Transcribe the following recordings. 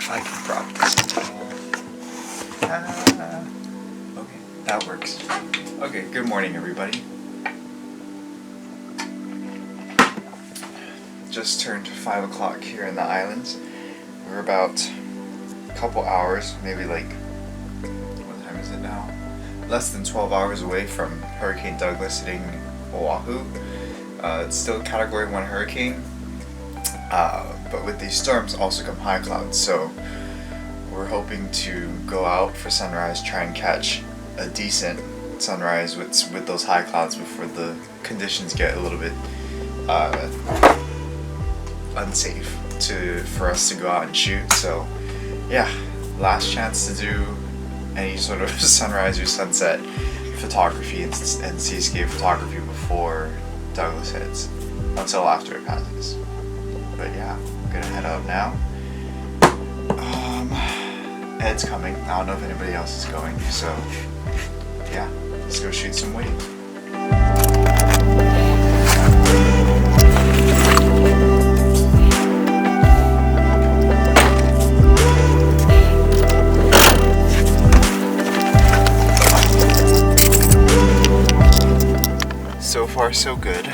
if I can prop this. Okay, that works. Okay, good morning, everybody. Just turned 5 o'clock here in the islands. We're about a couple hours, maybe like, what time is it now? Less than 12 hours away from Hurricane Douglas hitting Oahu. It's still a Category 1 hurricane, but with these storms also come high clouds, so we're hoping to go out for sunrise, try and catch a decent sunrise with those high clouds before the conditions get a little bit unsafe for us to go out and shoot. So yeah, last chance to do any sort of sunrise or sunset photography and seascape photography before Douglas hits, until after it passes. But yeah, I'm gonna head out now. Ed's coming. I don't know if anybody else is going, so yeah, let's go shoot some waves. So far so good.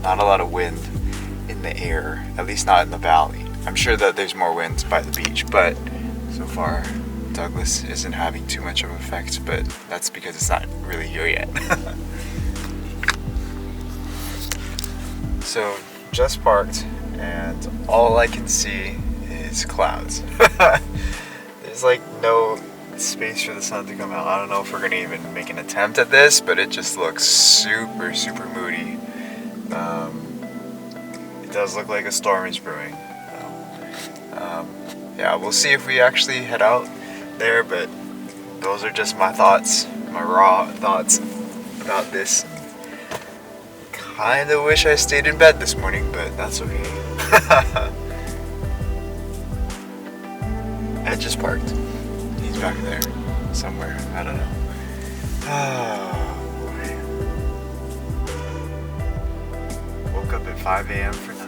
Not a lot of wind in the air, at least not in the valley. I'm sure that there's more wind by the beach, but so far Douglas isn't having too much of an effect, but that's because it's not really here yet. So just parked and all I can see is clouds. There's like no space for the sun to come out. I don't know if we're gonna even make an attempt at this, but it just looks super moody. It does look like a storm is brewing. Yeah, we'll see if we actually head out there, but those are just my thoughts, my raw thoughts about this. Kinda wish I stayed in bed this morning, but that's okay. Ed just parked. He's back there somewhere. I don't know. Oh boy. Woke up at 5 a.m. for nothing.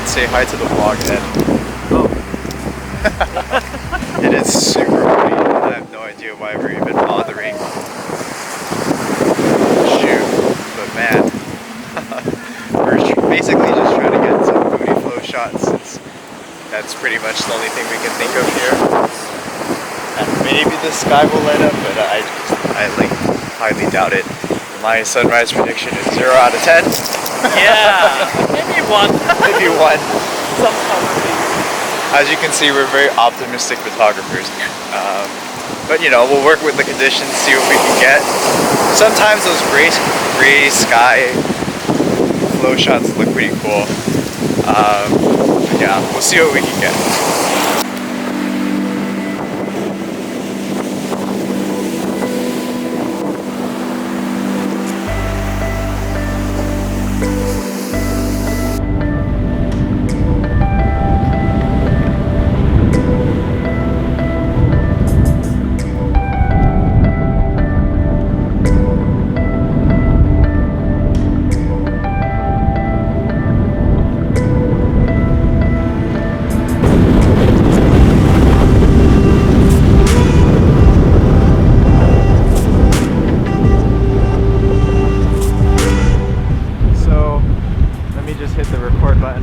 Say hi to the vlog, Ed. Oh. It is super windy. I have no idea why we're even bothering. Shoot. But man, we're basically just trying to get some booty flow shots, since that's pretty much the only thing we can think of here. And maybe the sky will light up, but I like highly doubt it. My sunrise prediction is 0 out of 10. Yeah, maybe 1. Maybe 1. Somehow. As you can see, we're very optimistic photographers. But you know, we'll work with the conditions, see what we can get. Sometimes those gray sky flow shots look pretty cool. Yeah, we'll see what we can get.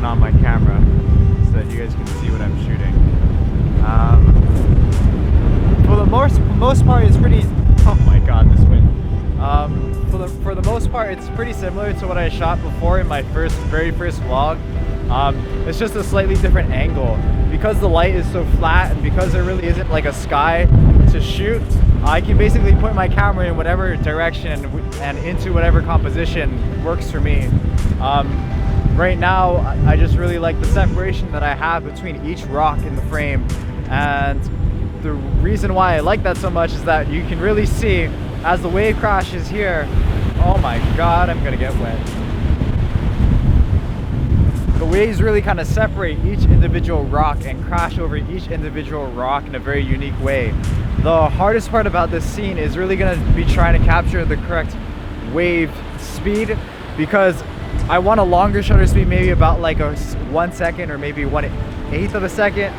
On my camera so that you guys can see what I'm shooting. For the most part, it's pretty. Oh my God, this wind. For the most part, it's pretty similar to what I shot before in my very first vlog. It's just a slightly different angle because the light is so flat, and because there really isn't like a sky to shoot. I can basically point my camera in whatever direction and into whatever composition works for me. Right now, I just really like the separation that I have between each rock in the frame, and the reason why I like that so much is that you can really see as the wave crashes here, oh my god, I'm gonna get wet. The waves really kind of separate each individual rock and crash over each individual rock in a very unique way. The hardest part about this scene is really going to be trying to capture the correct wave speed, because I want a longer shutter speed, maybe about like a 1 second or maybe 1/8 of a second,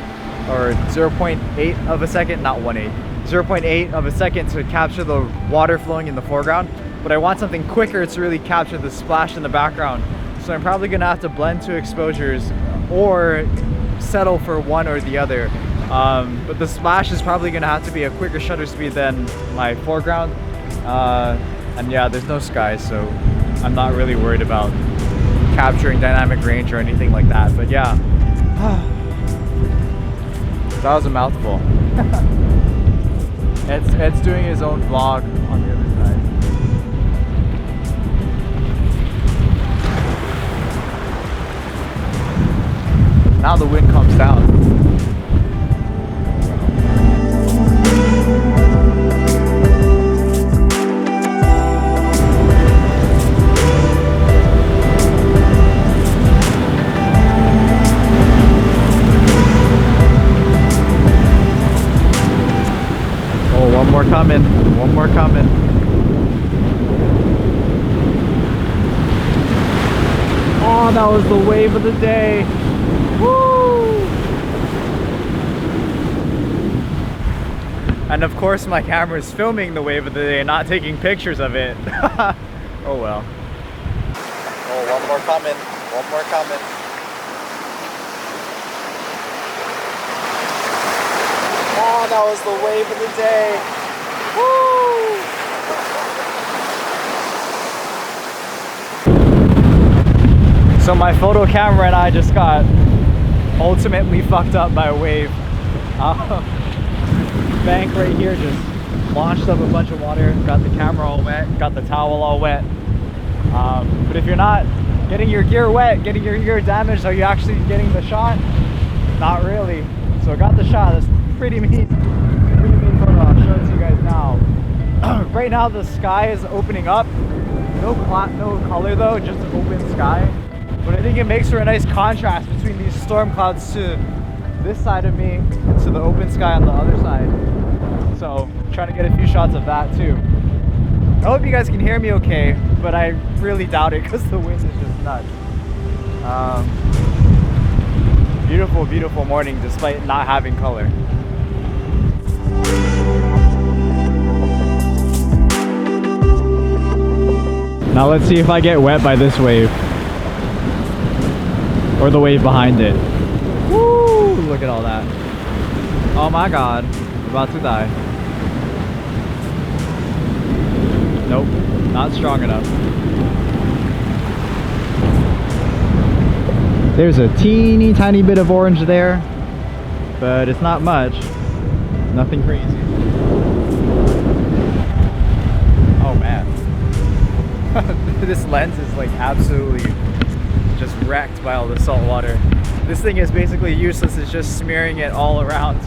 or 0.8 of a second, not 1/8, 0.8 of a second to capture the water flowing in the foreground. But I want something quicker to really capture the splash in the background. So I'm probably gonna have to blend two exposures or settle for one or the other. But the splash is probably gonna have to be a quicker shutter speed than my foreground. And yeah, there's no sky, so I'm not really worried about capturing dynamic range or anything like that. But yeah, that was a mouthful. It's doing his own vlog on the other side. Now the wind comes down. Oh, one more coming. One more coming. Oh, that was the wave of the day. Woo! And of course my camera is filming the wave of the day, not taking pictures of it. Oh well. Oh, one more coming. One more coming. Oh, that was the wave of the day. Woo! So my photo camera and I just got ultimately fucked up by a wave. Bank right here just launched up a bunch of water, got the camera all wet, got the towel all wet. But if you're not getting your gear wet, getting your gear damaged, are you actually getting the shot? Not really. So I got the shot. That's pretty mean photo. I'll show it to you guys now. Right now the sky is opening up. No color though, just an open sky. But I think it makes for a nice contrast between these storm clouds to this side of me and to the open sky on the other side. So trying to get a few shots of that too. I hope you guys can hear me okay, but I really doubt it because the wind is just nuts. Beautiful, beautiful morning despite not having color. Now let's see if I get wet by this wave. Or the wave behind it. Woo! Look at all that. Oh my god. I'm about to die. Nope. Not strong enough. There's a teeny tiny bit of orange there. But it's not much. Nothing crazy. Oh man. This lens is like absolutely just wrecked by all the salt water. This thing is basically useless. It's just smearing it all around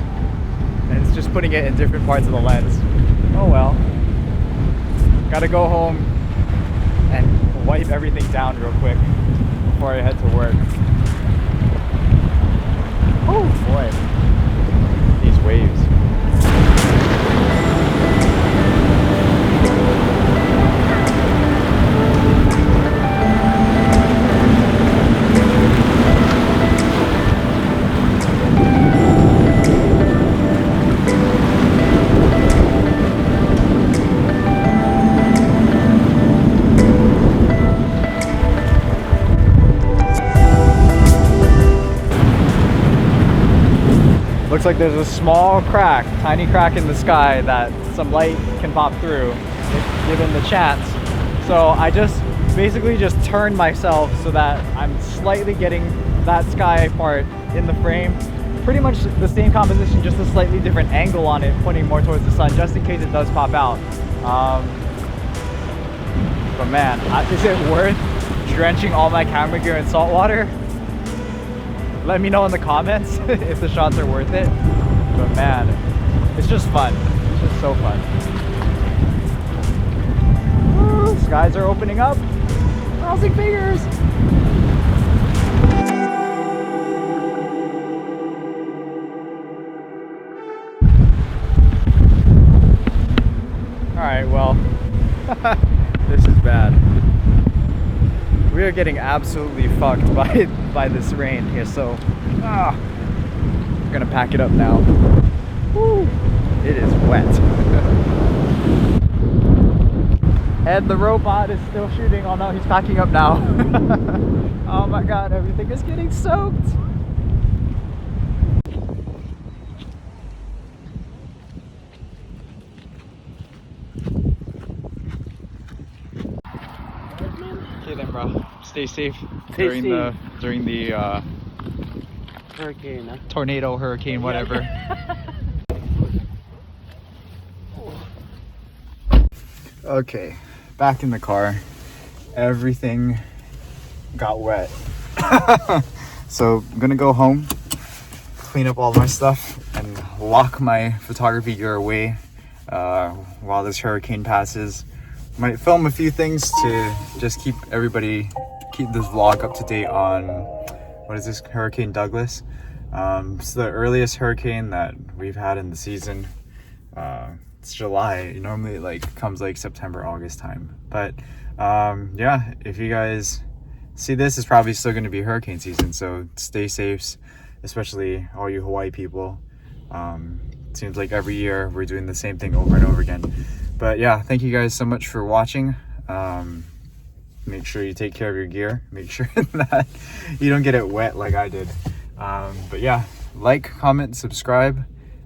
and it's just putting it in different parts of the lens. Oh well. Gotta go home and wipe everything down real quick before I head to work. Oh boy, these waves. Looks like there's a small crack, tiny crack in the sky that some light can pop through if given the chance. So I just basically just turned myself so that I'm slightly getting that sky part in the frame. Pretty much the same composition, just a slightly different angle on it, pointing more towards the sun, just in case it does pop out. But man, is it worth drenching all my camera gear in salt water? Let me know in the comments if the shots are worth it. But man, it's just fun. It's just so fun. skies are opening up. Crossing fingers. Alright, well, this is bad. We are getting absolutely fucked by this rain here, so I'm gonna pack it up now. Woo, it is wet. And the robot is still shooting. Oh no, he's packing up now. Oh my god, everything is getting soaked. Okay then, bro. Stay safe during the Hurricane, huh? tornado, hurricane, whatever. Okay, back in the car. Everything got wet. So I'm gonna go home, clean up all my stuff, and lock my photography gear away while this hurricane passes. Might film a few things to just keep this vlog up to date on, what is this, Hurricane Douglas. It's the earliest hurricane that we've had in the season. It's July. Normally it comes September, August time. But yeah, if you guys see this, it's probably still going to be hurricane season. So stay safe, especially all you Hawaii people. It seems like every year we're doing the same thing over and over again. But yeah, thank you guys so much for watching. Make sure you take care of your gear. Make sure that you don't get it wet like I did. But yeah, like, comment, subscribe.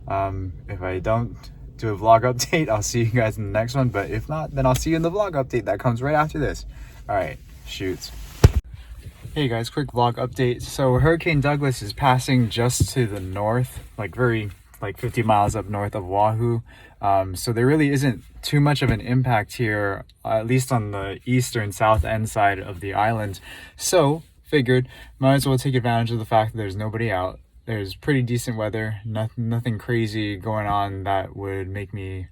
If I don't do a vlog update, I'll see you guys in the next one. But if not, then I'll see you in the vlog update that comes right after this. All right, shoots. Hey guys, quick vlog update. So Hurricane Douglas is passing just to the north, 50 miles up north of Oahu. So there really isn't too much of an impact here, at least on the eastern south end side of the island. So figured might as well take advantage of the fact that there's nobody out. There's pretty decent weather, nothing crazy going on that would make me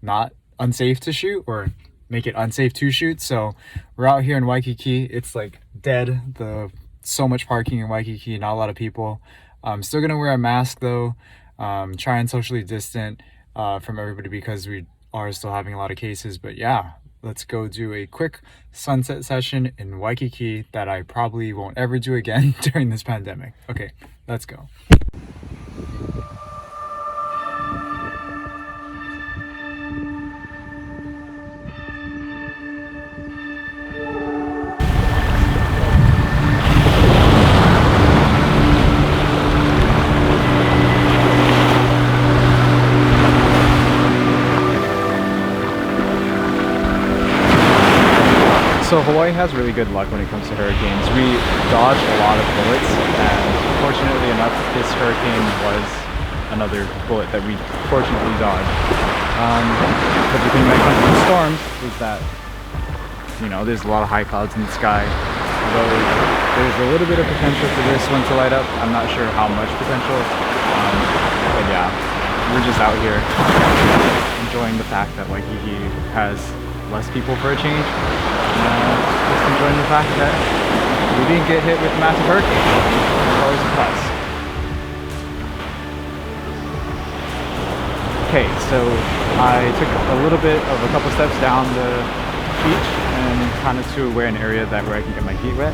not unsafe to shoot or make it unsafe to shoot. So we're out here in Waikiki. It's dead. So much parking in Waikiki, not a lot of people. I'm still gonna wear a mask though. Try and socially distant from everybody because we are still having a lot of cases. But yeah, let's go do a quick sunset session in Waikiki that I probably won't ever do again during this pandemic. Okay, let's go. So Hawaii has really good luck when it comes to hurricanes. We dodge a lot of bullets, and fortunately enough, this hurricane was another bullet that we fortunately dodged. But the thing when it comes to storms is that, there's a lot of high clouds in the sky. Though there's a little bit of potential for this one to light up. I'm not sure how much potential, but yeah, we're just out here enjoying the fact that Waikiki has less people for a change. Just enjoying the fact that we didn't get hit with a massive hurricane. It's always a plus. Okay, so I took a couple steps down the beach and kind of to where an area where I can get my feet wet.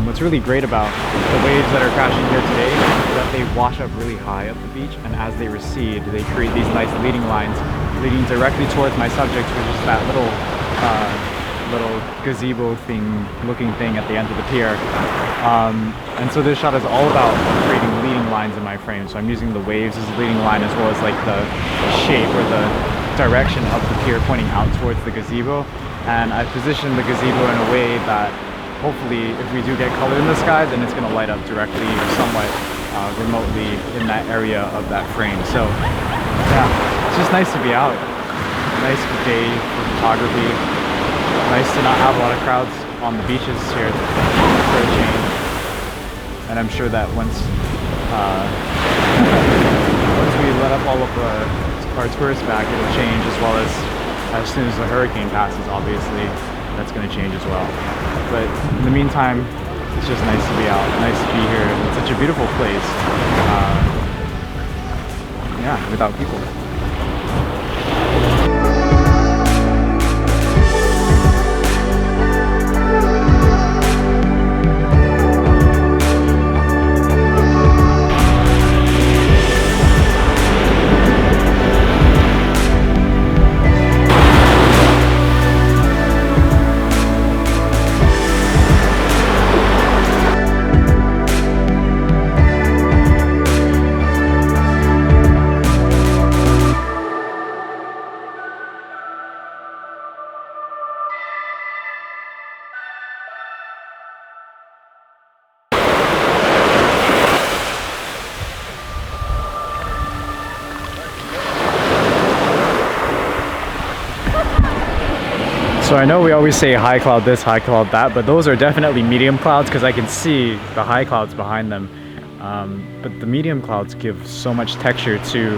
What's really great about the waves that are crashing here today is that they wash up really high up the beach, and as they recede, they create these nice leading lines leading directly towards my subject, which is that little gazebo looking thing at the end of the pier. And so this shot is all about creating leading lines in my frame. So I'm using the waves as a leading line, as well as the shape or the direction of the pier pointing out towards the gazebo. And I positioned the gazebo in a way that hopefully if we do get color in the sky, then it's going to light up directly or somewhat remotely in that area of that frame. So yeah, it's just nice to be out. Nice day for photography. Nice to not have a lot of crowds on the beaches here for a change. And I'm sure that once we let up all of our tourists back, it'll change, as well as soon as the hurricane passes, obviously. that's going to change as well. But in the meantime, it's just nice to be out, nice to be here. It's such a beautiful place. Yeah, without people. So I know we always say high cloud this, high cloud that, but those are definitely medium clouds because I can see the high clouds behind them. But the medium clouds give so much texture to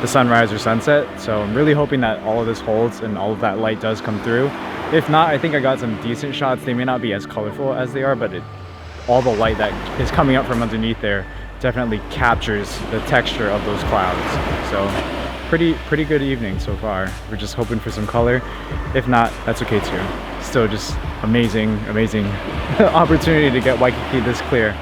the sunrise or sunset. So I'm really hoping that all of this holds and all of that light does come through. If not, I think I got some decent shots. They may not be as colorful as they are, but all the light that is coming up from underneath there definitely captures the texture of those clouds. So pretty good evening so far. We're just hoping for some color. If not, that's okay too. Still just amazing opportunity to get Waikiki this clear.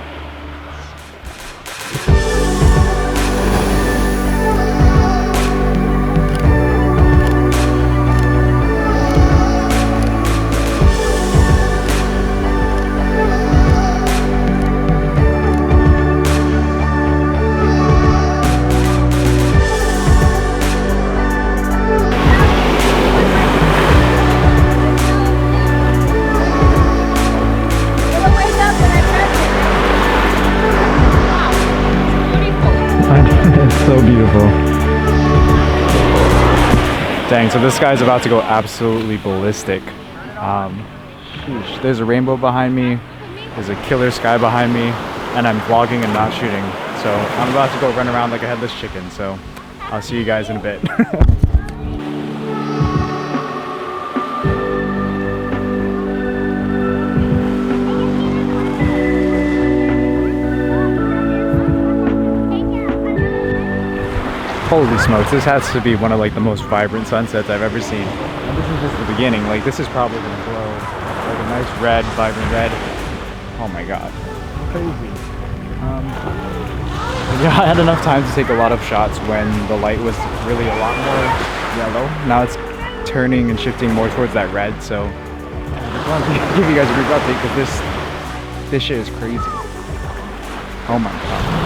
So beautiful. Dang, so this guy's about to go absolutely ballistic. There's a rainbow behind me, there's a killer sky behind me, and I'm vlogging and not shooting. So I'm about to go run around like a headless chicken, so I'll see you guys in a bit. Holy smokes, this has to be one of like the most vibrant sunsets I've ever seen. And this is just the beginning, like this is probably gonna glow like a nice red, vibrant red. Oh my god, crazy. Yeah, I had enough time to take a lot of shots when the light was really a lot more yellow. Now it's turning and shifting more towards that red, so I just wanted to give you guys a brief update because this shit is crazy. Oh my god.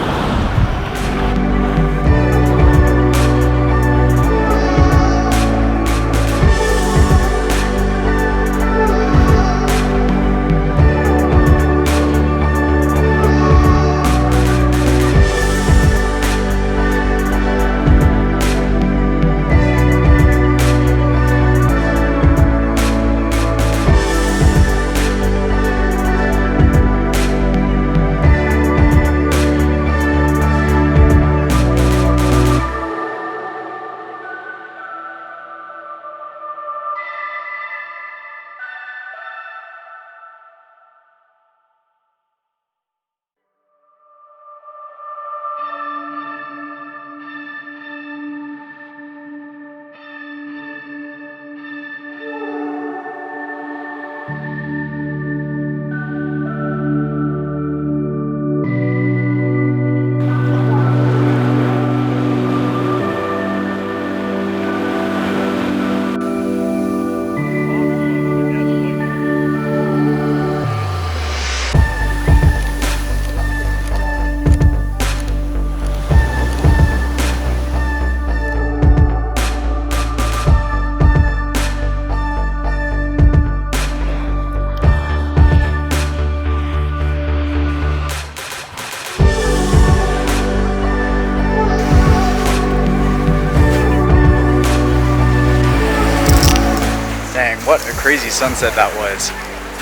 What a crazy sunset that was.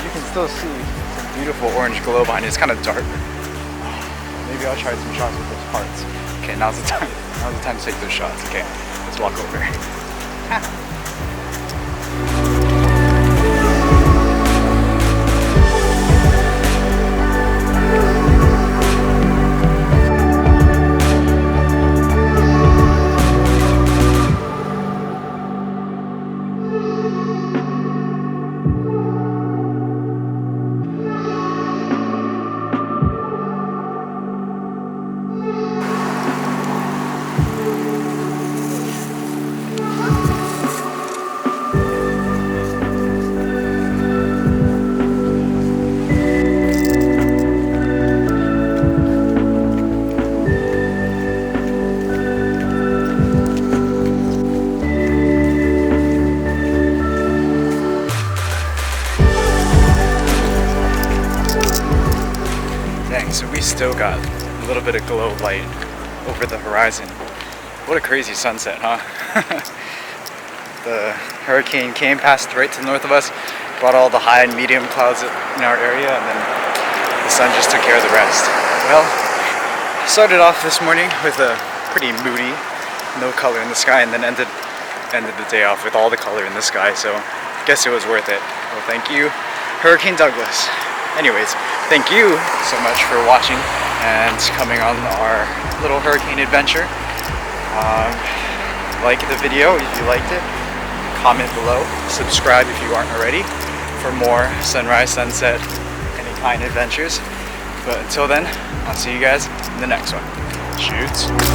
You can still see some beautiful orange glow behind it. It's kind of dark. Maybe I'll try some shots with those parts. Okay, now's the time. Now's the time to take those shots. Okay, let's walk over. still got a little bit of glow light over the horizon. What a crazy sunset, huh? The hurricane came, passed right to the north of us, brought all the high and medium clouds in our area, and then the sun just took care of the rest. Well, started off this morning with a pretty moody, no color in the sky, and then ended the day off with all the color in the sky, so I guess it was worth it. Well, thank you, Hurricane Douglas. Anyways, thank you so much for watching and coming on our little hurricane adventure. Like the video if you liked it. Comment below, subscribe if you aren't already for more sunrise, sunset, any kind adventures. But until then, I'll see you guys in the next one. Shoots.